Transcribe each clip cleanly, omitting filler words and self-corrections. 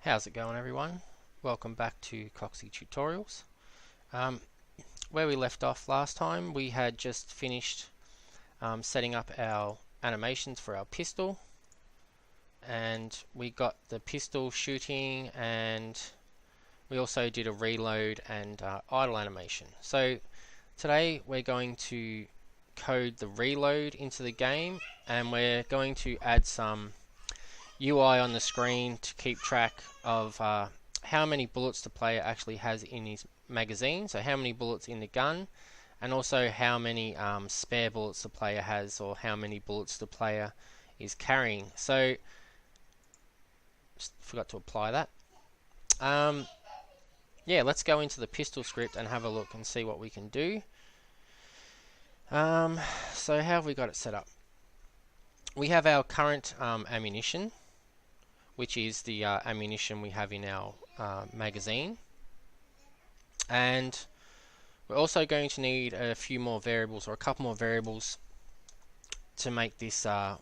How's it going, everyone? Welcome back to Coxie Tutorials. Where we left off last time, we had just finished setting up our animations for our pistol, and we got the pistol shooting, and we also did a reload and idle animation. So today we're going to code the reload into the game, and we're going to add some UI on the screen to keep track of how many bullets the player actually has in his magazine, so how many bullets in the gun, and also how many spare bullets the player has, or how many bullets the player is carrying. So just forgot to apply that. Yeah, let's go into the pistol script and have a look and see what we can do. So how have we got it set up? We have our current ammunition, which is the ammunition we have in our magazine, and we're also going to need a few more variables, or a couple more variables, to make this a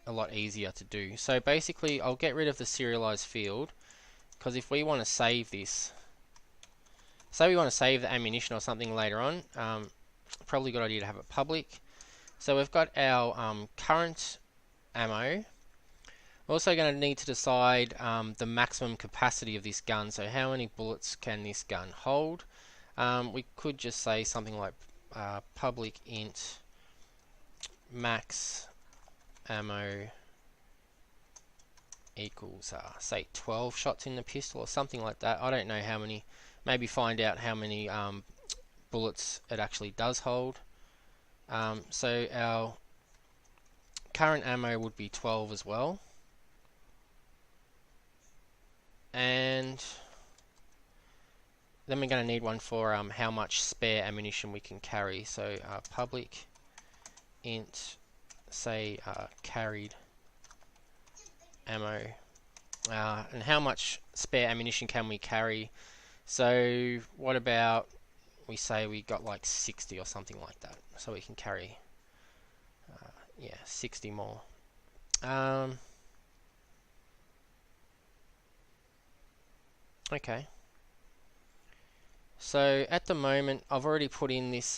lot easier to do. So basically I'll get rid of the serialized field, because if we want to save this, say we want to save the ammunition or something later on, probably a good idea to have it public. So we've got our current ammo. We're also going to need to decide the maximum capacity of this gun, so how many bullets can this gun hold. We could just say something like public int max ammo equals say 12 shots in the pistol or something like that. I don't know how many, maybe find out how many bullets it actually does hold. So our current ammo would be 12 as well. And then we're going to need one for how much spare ammunition we can carry. So public int say carried ammo, and how much spare ammunition can we carry. So what about we say we got like 60 or something like that, so we can carry 60 more. Okay, so at the moment I've already put in this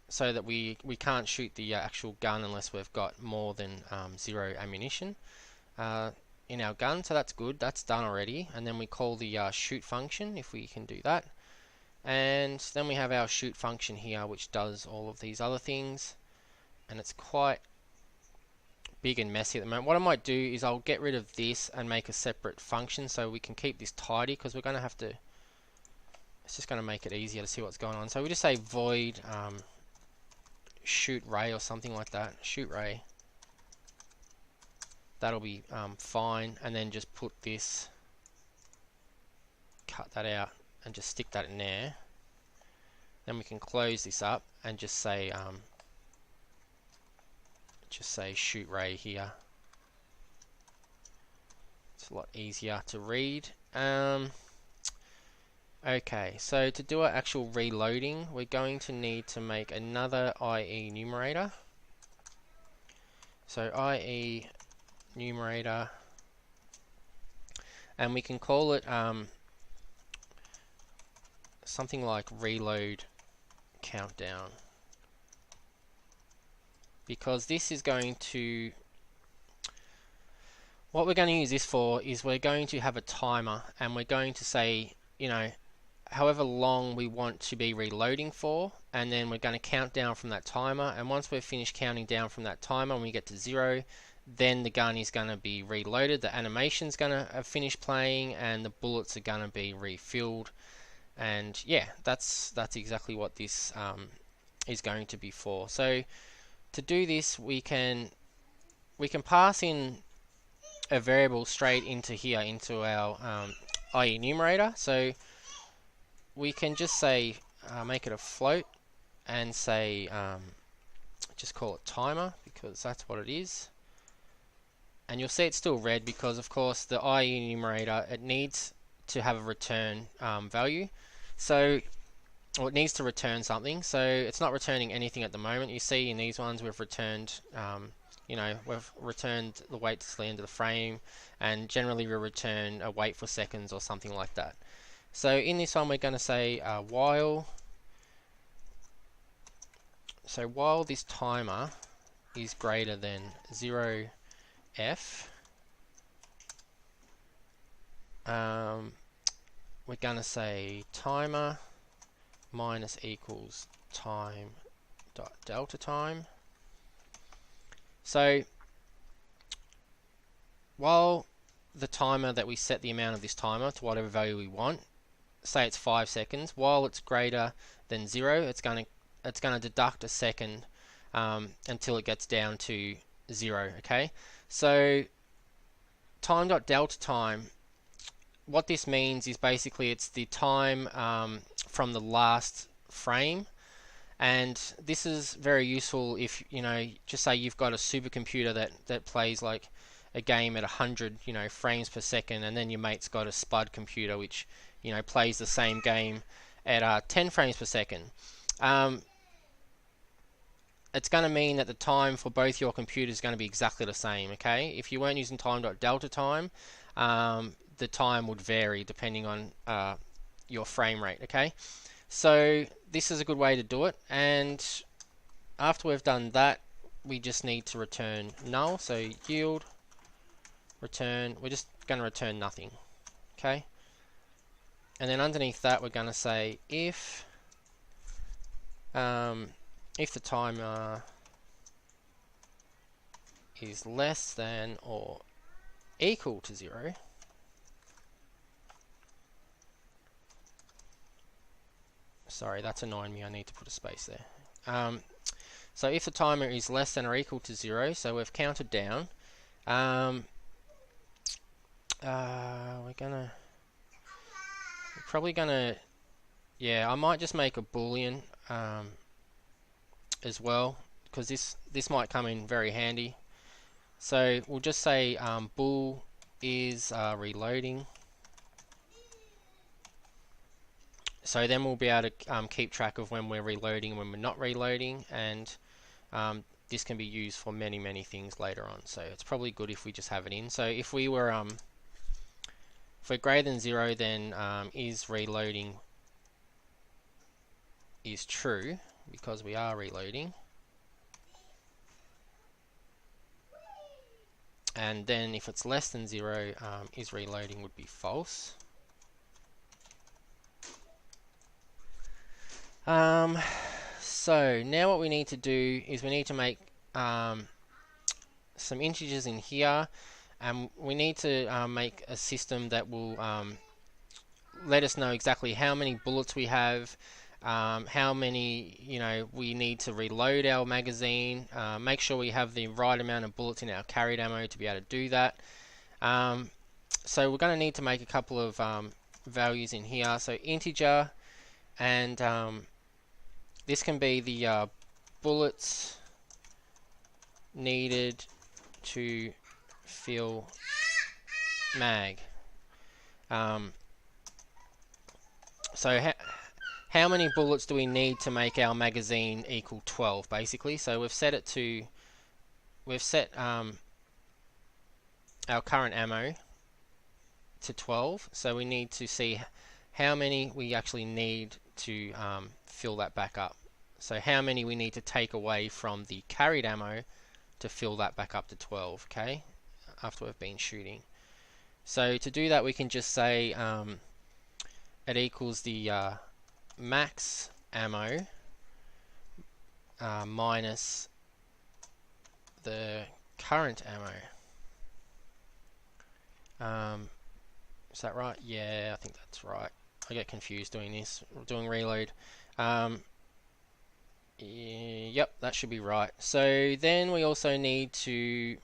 so that we can't shoot the actual gun unless we've got more than 0 ammunition in our gun, so that's good, that's done already. And then we call the shoot function, if we can do that, and then we have our shoot function here, which does all of these other things, and it's quite big and messy at the moment. What I might do is I'll get rid of this and make a separate function so we can keep this tidy, because we're going to have to, it's just going to make it easier to see what's going on. So we just say void shoot ray or something like that, shoot ray, that'll be fine, and then just put this, cut that out and just stick that in there. Then we can close this up and just say shoot ray here. It's a lot easier to read. Okay, so to do our actual reloading, we're going to need to make another IE numerator. So IE numerator, and we can call it something like reload countdown, because this is going to, what we're going to use this for is we're going to have a timer, and we're going to say, you know, however long we want to be reloading for, and then we're going to count down from that timer, and once we've finished counting down from that timer and we get to 0, then the gun is going to be reloaded, the animation's going to have finished playing, and the bullets are going to be refilled. And yeah, that's exactly what this is going to be for. So to do this, we can pass in a variable straight into here, into our IE numerator. So we can just say make it a float and say just call it timer, because that's what it is. And you'll see it's still red because of course the IE numerator, it needs to have a return value. So, or it needs to return something, so it's not returning anything at the moment. You see in these ones we've returned you know, we've returned the wait to the end of the frame, and generally we return a wait for seconds or something like that. So in this one we're going to say while this timer is greater than 0f, we're going to say timer minus equals time dot delta time. So while the timer that we set the amount of this timer to whatever value we want, say it's 5 seconds, while it's greater than 0, it's going to deduct a second until it gets down to 0. Okay, so time dot delta time, what this means is basically it's the time from the last frame, and this is very useful if, you know, just say you've got a supercomputer that plays like a game at 100, you know, frames per second, and then your mate's got a spud computer which, you know, plays the same game at 10 frames per second. It's going to mean that the time for both your computers is going to be exactly the same. Okay, if you weren't using time.delta time, the time would vary depending on your frame rate. Okay, so this is a good way to do it, and after we've done that, we just need to return null. So yield return, we're just going to return nothing. Okay, and then underneath that we're going to say if the timer is less than or equal to 0, sorry, that's annoying me, I need to put a space there. So if the timer is less than or equal to 0, so we've counted down, we're probably gonna, yeah, I might just make a boolean as well, because this might come in very handy. So we'll just say bool is reloading. So then we'll be able to keep track of when we're reloading and when we're not reloading, and this can be used for many things later on. So it's probably good if we just have it in. So if we were if we're greater than 0, then is reloading is true because we are reloading. And then if it's less than 0, is reloading would be false. So now what we need to do is we need to make some integers in here, and we need to make a system that will let us know exactly how many bullets we have, how many, you know, we need to reload our magazine, make sure we have the right amount of bullets in our carried ammo to be able to do that. So we're going to need to make a couple of values in here. So integer, and this can be the bullets needed to fill mag. So how many bullets do we need to make our magazine equal 12, basically? So we've set it to, we've set our current ammo to 12, so we need to see how many we actually need to fill that back up. So how many we need to take away from the carried ammo to fill that back up to 12, okay, after we've been shooting. So to do that, we can just say it equals the max ammo minus the current ammo. Is that right? Yeah, I think that's right. I get confused doing this, doing reload. Yep, that should be right. So then we also need to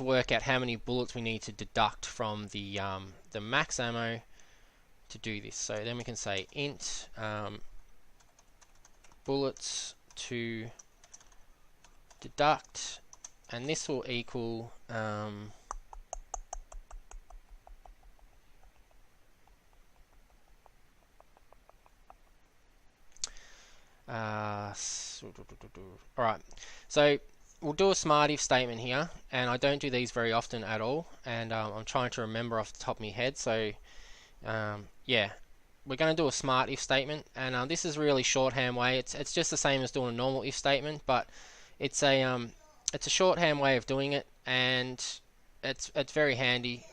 work out how many bullets we need to deduct from the max ammo to do this. So then we can say int bullets to deduct, and this will equal Alright, so we'll do a smart if statement here, and I don't do these very often at all, and I'm trying to remember off the top of my head, so yeah, we're going to do a smart if statement, and this is really shorthand way. It's just the same as doing a normal if statement, but it's a shorthand way of doing it, and it's very handy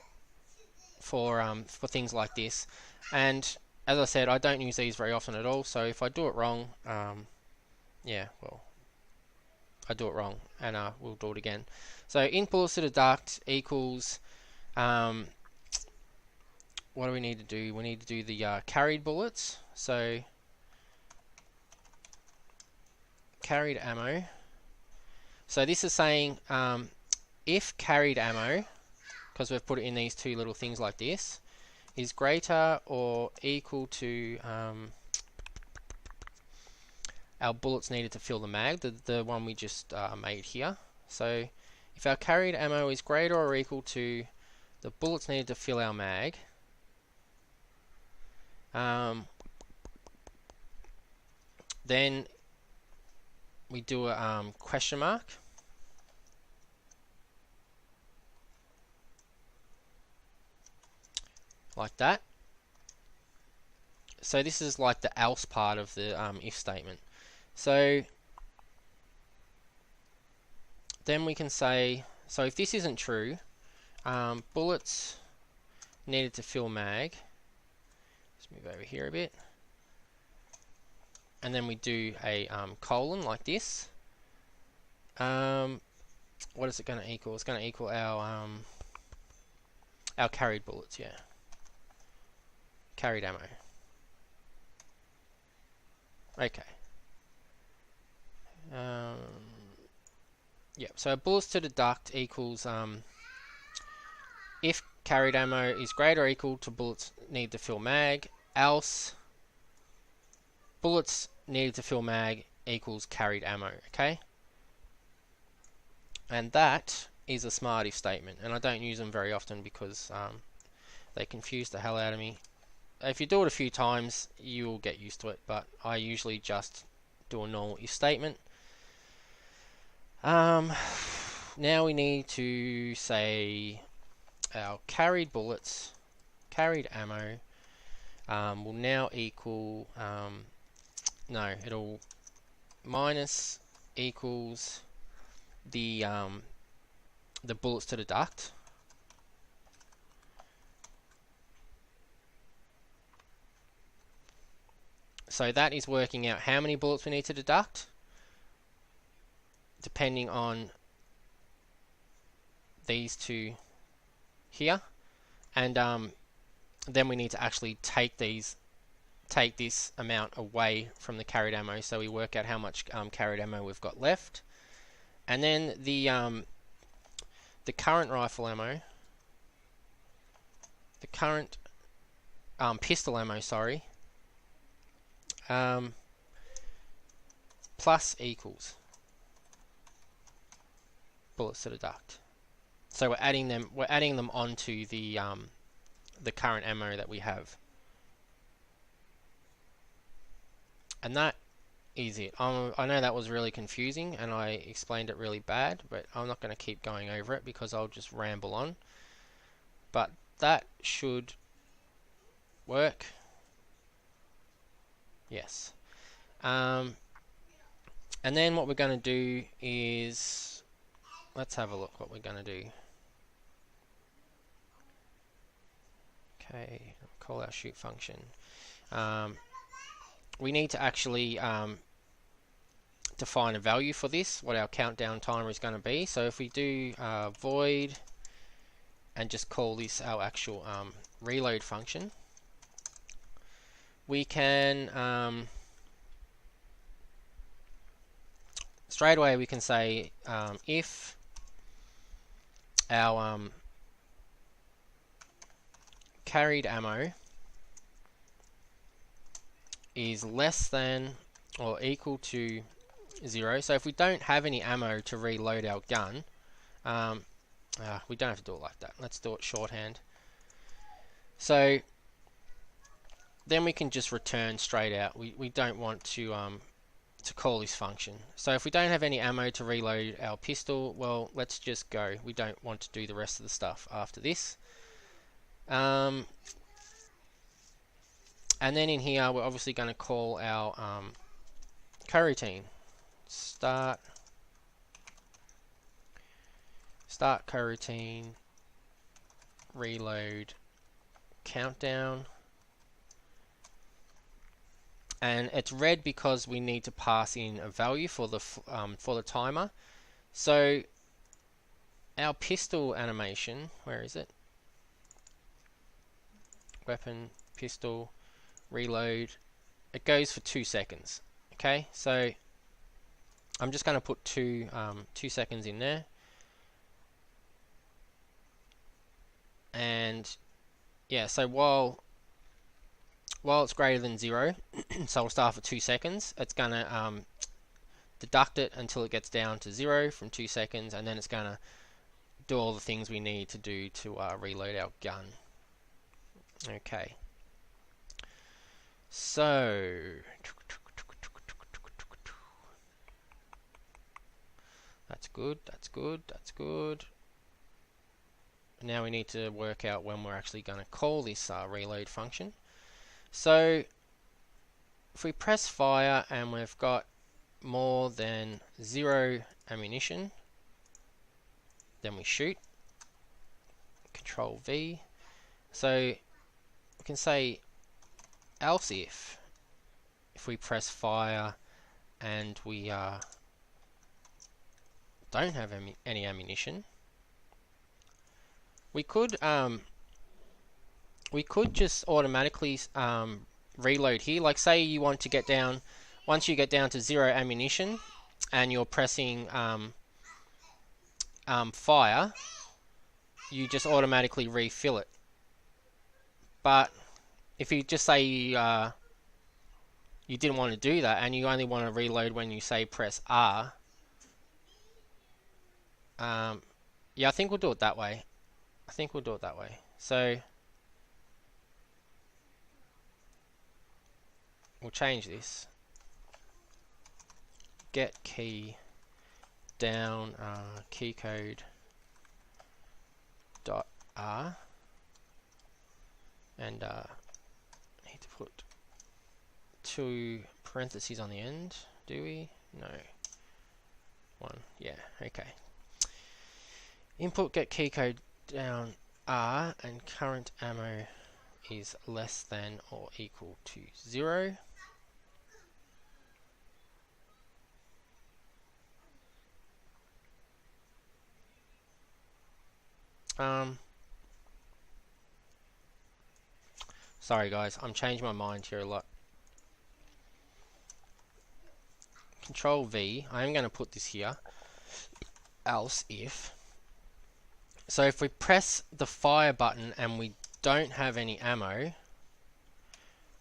for things like this. And as I said, I don't use these very often at all, so if I do it wrong, yeah, well, I do it wrong, and we'll do it again. So int bullets to deduct equals, what do we need to do? We need to do the carried bullets. So carried ammo. So this is saying if carried ammo, because we've put it in these two little things like this, is greater or equal to our bullets needed to fill the mag, the one we just made here. So if our carried ammo is greater or equal to the bullets needed to fill our mag, then we do a question mark, like that. So this is like the else part of the if statement. So then we can say, so if this isn't true, bullets needed to fill mag, let's move over here a bit, and then we do a colon like this. What is it going to equal? It's going to equal our carried bullets, yeah, carried ammo. Okay. Yeah, so bullets to deduct equals if carried ammo is greater or equal to bullets need to fill mag, else bullets needed to fill mag equals carried ammo, okay? And that is a smart if statement, and I don't use them very often because they confuse the hell out of me. If you do it a few times, you will get used to it, but I usually just do a normal if statement. Now we need to say our carried bullets, carried ammo, will now equal, no, it'll minus equals the bullets to deduct. So that is working out how many bullets we need to deduct, depending on these two here, and then we need to actually take this amount away from the carried ammo, so we work out how much carried ammo we've got left, and then the current rifle ammo, the current pistol ammo, sorry, plus equals bullets to deduct. So we're adding them onto the current ammo that we have, and that is it. I know that was really confusing and I explained it really bad, but I'm not going to keep going over it because I'll just ramble on. But that should work. Yes. And then what we're going to do is, let's have a look what we're going to do. Okay, call our shoot function. We need to actually define a value for this, what our countdown timer is going to be. So if we do void and just call this our actual reload function, we can straight away we can say if our carried ammo is less than or equal to 0. So if we don't have any ammo to reload our gun, we don't have to do it like that. Let's do it shorthand. So then we can just return straight out. We don't want to to call this function. So if we don't have any ammo to reload our pistol, well, let's just go. We don't want to do the rest of the stuff after this. And then in here, we're obviously going to call our coroutine. Start coroutine, reload, countdown. And it's red because we need to pass in a value for the timer. So our pistol animation, where is it? Weapon, pistol, reload. It goes for 2 seconds. Okay, so I'm just going to put 2 seconds in there. And yeah, so while it's greater than 0, so we'll start for 2 seconds, it's going to deduct it until it gets down to 0 from 2 seconds, and then it's going to do all the things we need to do to reload our gun. Okay. So that's good, that's good, that's good. Now we need to work out when we're actually going to call this reload function. So if we press fire and we've got more than 0 ammunition, then we shoot. Control V. So we can say else if we press fire and we don't have any ammunition, we could just automatically reload here. Like say you want to get down, once you get down to 0 ammunition and you're pressing fire, you just automatically refill it. But if you just say you didn't want to do that and you only want to reload when you say press R, yeah, I think we'll do it that way. So we'll change this. Get key down key code dot R, and need to put 2 parentheses on the end. Do we? No. 1. Yeah. Okay. Input get key code down R, and current ammo is less than or equal to 0. Sorry guys, I'm changing my mind here a lot. Control V, I am going to put this here, else if. So if we press the fire button and we don't have any ammo,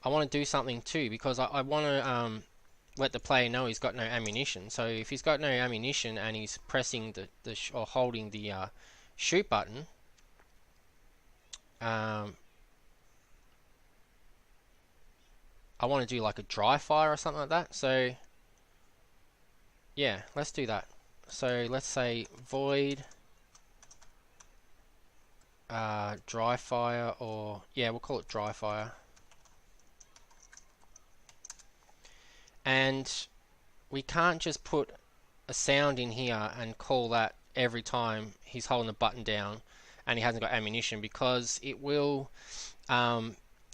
I want to do something too, because I want to let the player know he's got no ammunition. So if he's got no ammunition and he's pressing or holding the shoot button, I want to do like a dry fire or something like that. So yeah, let's do that. So let's say void dry fire, or yeah, we'll call it dry fire. And we can't just put a sound in here and call that every time he's holding the button down and he hasn't got ammunition, because it will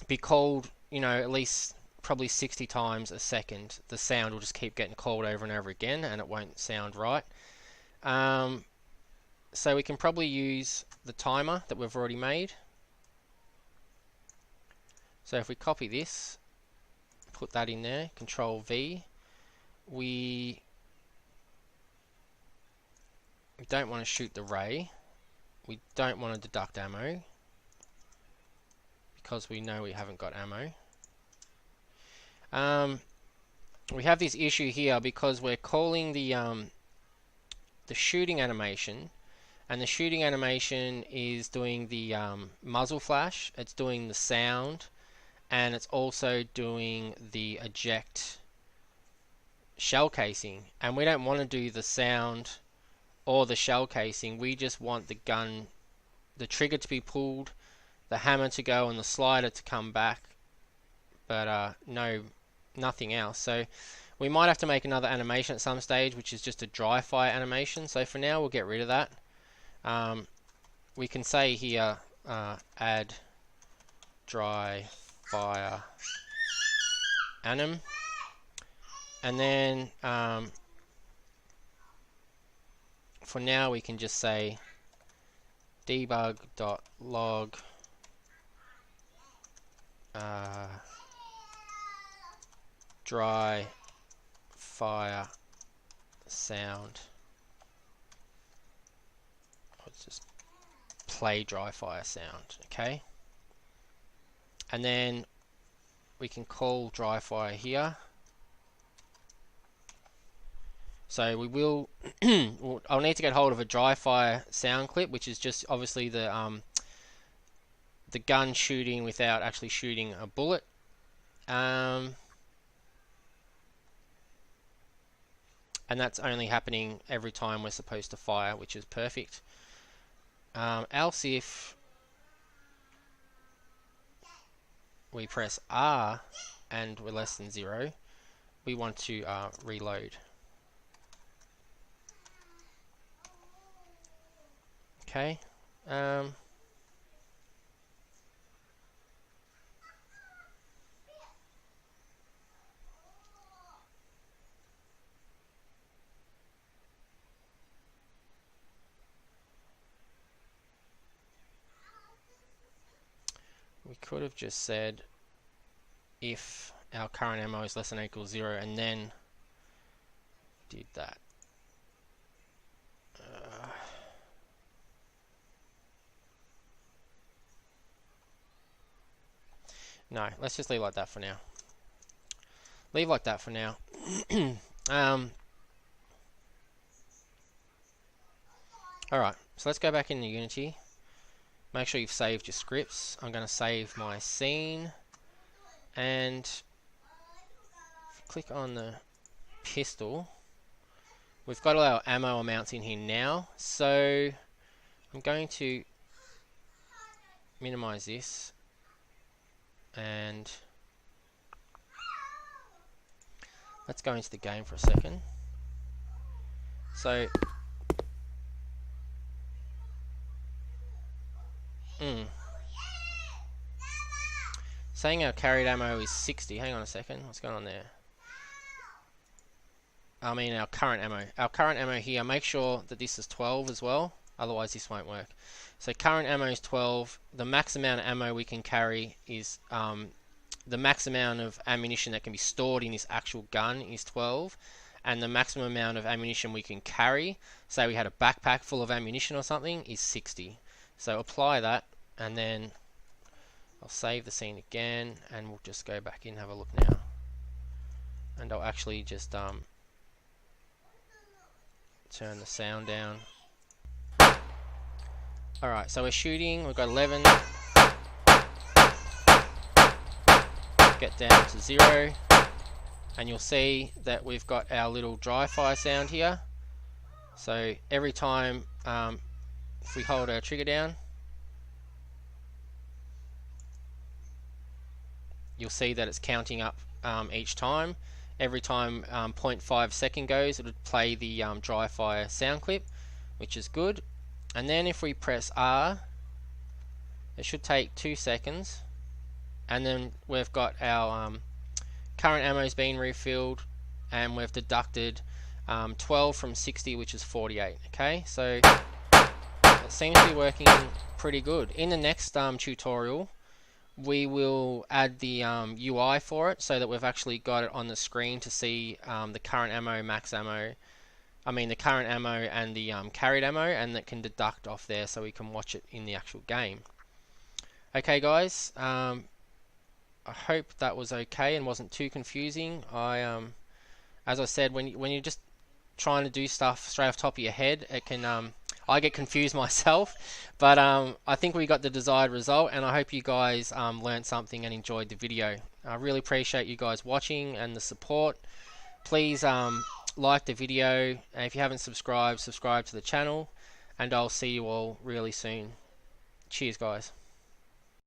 be called, you know, at least probably 60 times a second. The sound will just keep getting called over and over again and it won't sound right. So we can probably use the timer that we've already made. So if we copy this, put that in there, Control V, we don't want to shoot the ray, we don't want to deduct ammo because we know we haven't got ammo. We have this issue here because we're calling the shooting animation, and the shooting animation is doing the muzzle flash, it's doing the sound, and it's also doing the eject shell casing, and we don't want to do the sound or the shell casing. We just want the gun, the trigger to be pulled, the hammer to go, and the slider to come back, but nothing else. So we might have to make another animation at some stage, which is just a dry fire animation. So for now we'll get rid of that. We can say here add dry fire anim, and then for now we can just say debug.log dry fire sound. Let's just play dry fire sound, okay? And then we can call dry fire here. So we will I'll need to get hold of a dry fire sound clip, which is just obviously the gun shooting without actually shooting a bullet. And that's only happening every time we're supposed to fire, which is perfect. Else if we press R and we're less than 0, we want to reload. Okay. We could have just said if our current ammo is less than or equals 0 and then did that. No, let's just leave like that for now. Leave like that for now. Alright, so let's go back into Unity. Make sure you've saved your scripts. I'm going to save my scene, and click on the pistol. We've got all our ammo amounts in here now, so I'm going to minimize this and let's go into the game for a second. So saying our carried ammo is 60. Hang on a second, what's going on there? I mean our current ammo. Our current ammo here, make sure that this is 12 as well, otherwise this won't work. So current ammo is 12. The max amount of ammo we can carry is the max amount of ammunition that can be stored in this actual gun is 12, and the maximum amount of ammunition we can carry, say we had a backpack full of ammunition or something, is 60. So apply that, and then I'll save the scene again, and we'll just go back in and have a look now. And I'll actually just turn the sound down. Alright, so we're shooting, we've got 11. Get down to 0, and you'll see that we've got our little dry fire sound here. So every time if we hold our trigger down, you'll see that it's counting up each time. Every time 0.5 second goes, it would play the dry fire sound clip, which is good. And then if we press R, it should take 2 seconds, and then we've got our current ammo's been refilled, and we've deducted 12 from 60, which is 48. Okay, so it seems to be working pretty good. In the next tutorial, we will add the UI for it, so that we've actually got it on the screen to see the current ammo, max ammo, the current ammo and the carried ammo, and that can deduct off there so we can watch it in the actual game. Okay guys, I hope that was okay and wasn't too confusing. As I said, when you're just trying to do stuff straight off the top of your head, it can I get confused myself, but I think we got the desired result, and I hope you guys learned something and enjoyed the video. I really appreciate you guys watching and the support. Please like the video, and if you haven't subscribed, subscribe to the channel, and I'll see you all really soon. Cheers, guys.